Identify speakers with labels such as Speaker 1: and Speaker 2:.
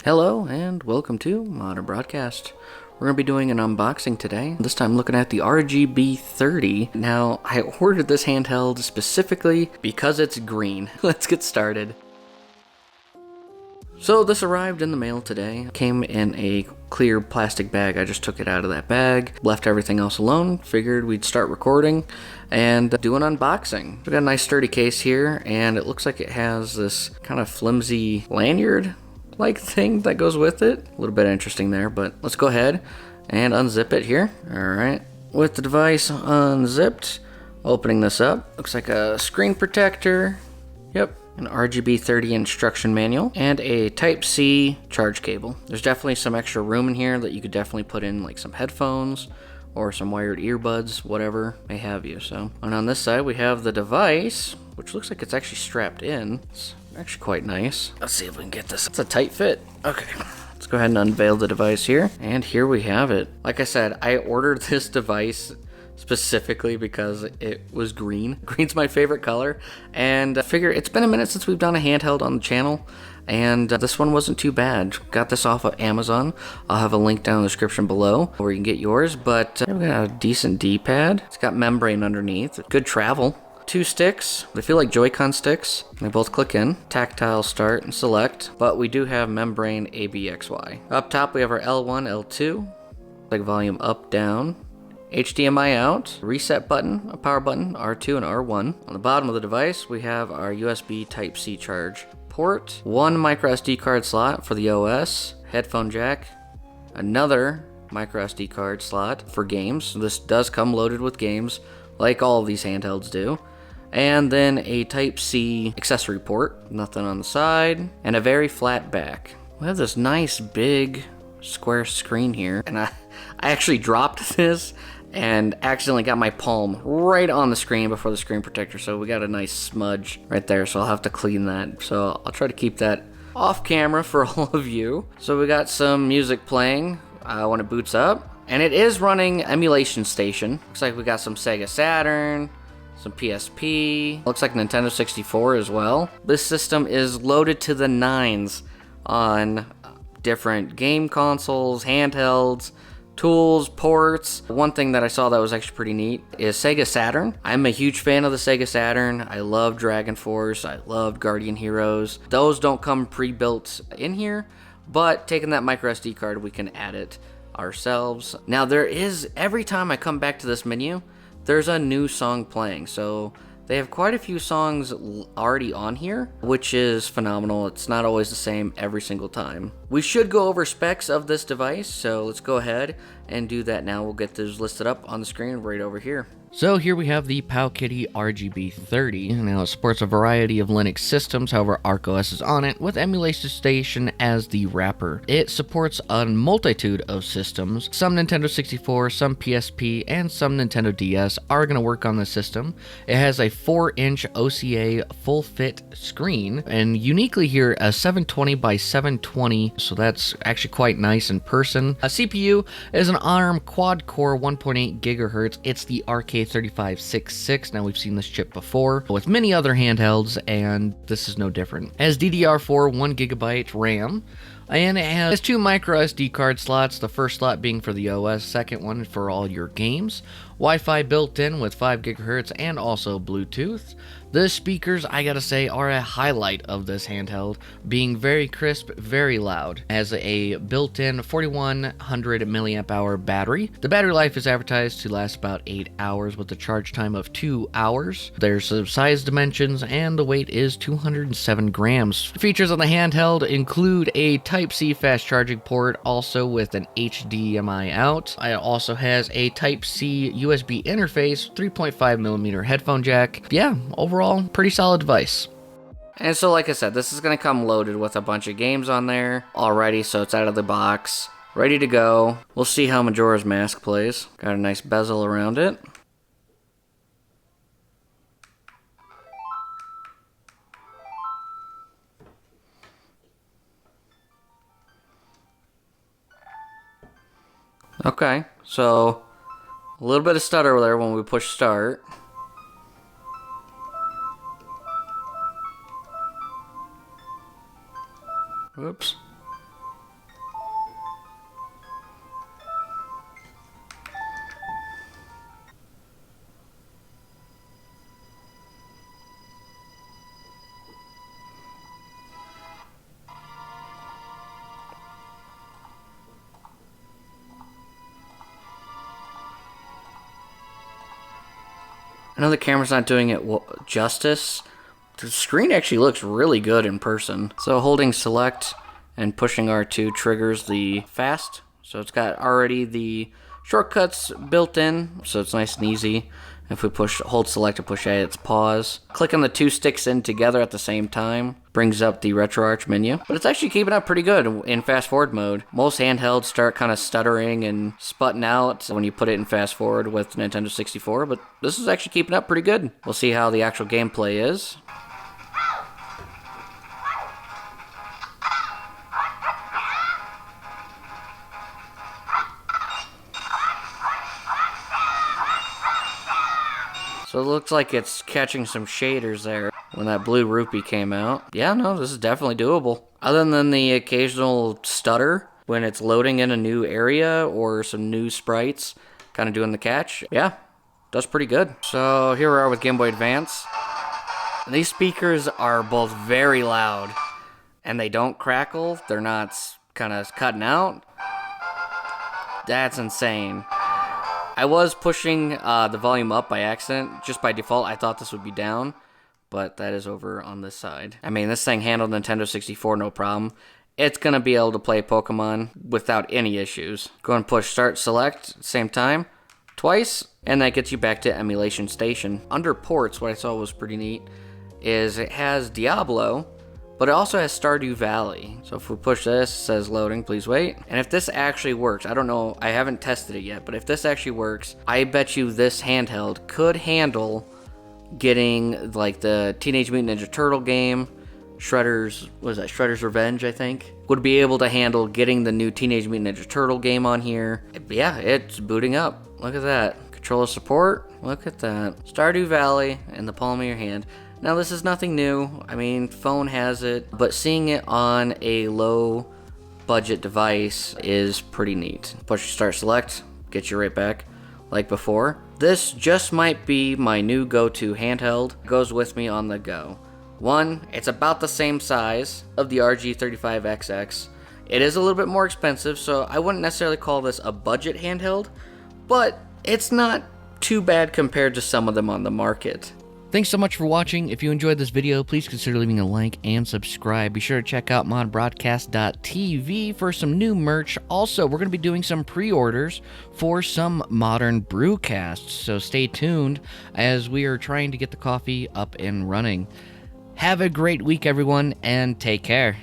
Speaker 1: Hello and welcome to Modern Broadcast. We're going to be doing an unboxing today. This time looking at the RGB30. Now, I ordered this handheld specifically because it's green. Let's get started. So this arrived in the mail today. Came in a clear plastic bag. I just took it out of that bag, left everything else alone, figured we'd start recording and do an unboxing. We got a nice sturdy case here, and it looks like it has this kind of flimsy lanyard like thing that goes with it. A little bit interesting there, but let's go ahead and unzip it here. Alright, with the device unzipped, opening this up, looks like a screen protector, yep, an RGB30 instruction manual, and a Type-C charge cable. There's definitely some extra room in here that you could definitely put in like some headphones or some wired earbuds, whatever may have you. So, and on this side we have the device, which looks like it's actually strapped in. It's actually quite nice. Let's see if we can get this. It's a tight fit. Okay, let's go ahead and unveil the device here. And here we have it. Like I said, I ordered this device specifically because it was green. Green's my favorite color. And I figure it's been a minute since we've done a handheld on the channel. And this one wasn't too bad. Got this off of Amazon. I'll have a link down in the description below where you can get yours. But we got a decent D-pad. It's got membrane underneath. Good travel. 2 sticks. They feel like Joy-Con sticks. They both click in. Tactile start and select. But we do have membrane ABXY. Up top we have our L1, L2. Like volume up, down. HDMI out. Reset button, a power button, R2 and R1. On the bottom of the device we have our USB Type-C charge port. 1 micro SD card slot for the OS. Headphone jack. Another micro SD card slot for games. This does come loaded with games, like all of these handhelds do. And then a Type-C accessory port, nothing on the side, and a very flat back. We have this nice big square screen here, and I actually dropped this and accidentally got my palm right on the screen before the screen protector, so we got a nice smudge right there, so I'll have to clean that. So I'll try to keep that off camera for all of you. So we got some music playing when it boots up, and it is running Emulation Station. Looks like we got some Sega Saturn, some PSP, looks like Nintendo 64 as well. This system is loaded to the nines on different game consoles, handhelds, tools, ports. One thing that I saw that was actually pretty neat is Sega Saturn. I'm a huge fan of the Sega Saturn. I love Dragon Force, I love Guardian Heroes. Those don't come pre-built in here, but taking that micro SD card, we can add it ourselves. Now there is, every time I come back to this menu, there's a new song playing, so they have quite a few songs already on here, which is phenomenal. It's not always the same every single time. We should go over specs of this device, so let's go ahead and do that now. We'll get those listed up on the screen right over here. So here we have the Powkiddy RGB30. Now it supports a variety of Linux systems, however ArcOS is on it, with Emulation Station as the wrapper. It supports a multitude of systems. Some Nintendo 64, some PSP, and some Nintendo DS are going to work on this system. It has a 4-inch OCA full fit screen, and uniquely here a 720 by 720, so that's actually quite nice in person. A CPU is an ARM quad-core 1.8 gigahertz. It's the RK3566. Now we've seen this chip before with many other handhelds, and this is no different. It has DDR4 1GB RAM, and it has 2 micro SD card slots, the first slot being for the OS, second one for all your games. Wi-Fi built in with 5 GHz and also Bluetooth. The speakers, I gotta say, are a highlight of this handheld, being very crisp, very loud. It has a built-in 4100 milliamp hour battery. The battery life is advertised to last about 8 hours with a charge time of 2 hours. There's some size dimensions, and the weight is 207 grams. Features on the handheld include a Type-C fast charging port, also with an HDMI out. It also has a Type-C USB interface, 3.5mm headphone jack. Yeah, overall, pretty solid device. And so like I said, this is going to come loaded with a bunch of games on there already, so it's out of the box, ready to go. We'll see how Majora's Mask plays. Got a nice bezel around it. Okay, so a little bit of stutter there when we push start. Whoops. I know the camera's not doing it justice. The screen actually looks really good in person. So holding select and pushing R2 triggers the fast. So it's got already the shortcuts built in, so it's nice and easy. If we hold select to push A, it's pause. Clicking the two sticks in together at the same time brings up the RetroArch menu. But it's actually keeping up pretty good in fast forward mode. Most handhelds start kind of stuttering and sputting out when you put it in fast forward with Nintendo 64, but this is actually keeping up pretty good. We'll see how the actual gameplay is. So it looks like it's catching some shaders there when that blue rupee came out. Yeah, no, this is definitely doable. Other than the occasional stutter when it's loading in a new area or some new sprites, kind of doing the catch. Yeah, does pretty good. So here we are with Game Boy Advance. These speakers are both very loud and they don't crackle. They're not kind of cutting out. That's insane. I was pushing the volume up by accident. Just by default, I thought this would be down, but that is over on this side. I mean, this thing handled Nintendo 64 no problem. It's going to be able to play Pokemon without any issues. Go and push start select, same time, twice, and that gets you back to Emulation Station. Under ports, what I saw was pretty neat, is it has Diablo, but it also has Stardew Valley. So if we push this, it says loading, please wait. And if this actually works, I don't know, I haven't tested it yet, but if this actually works, I bet you this handheld could handle getting like the Teenage Mutant Ninja Turtle game, Shredder's Revenge, I think. Would be able to handle getting the new Teenage Mutant Ninja Turtle game on here. Yeah, it's booting up. Look at that. Controller support, look at that. Stardew Valley in the palm of your hand. Now this is nothing new, I mean phone has it, but seeing it on a low budget device is pretty neat. Push start select, get you right back like before. This just might be my new go-to handheld, goes with me on the go. One, it's about the same size of the RG35XX. It is a little bit more expensive, so I wouldn't necessarily call this a budget handheld, but it's not too bad compared to some of them on the market. Thanks so much for watching. If you enjoyed this video, please consider leaving a like and subscribe. Be sure to check out modbroadcast.tv for some new merch. Also, we're going to be doing some pre-orders for some modern brewcasts, so stay tuned as we are trying to get the coffee up and running. Have a great week, everyone, and take care.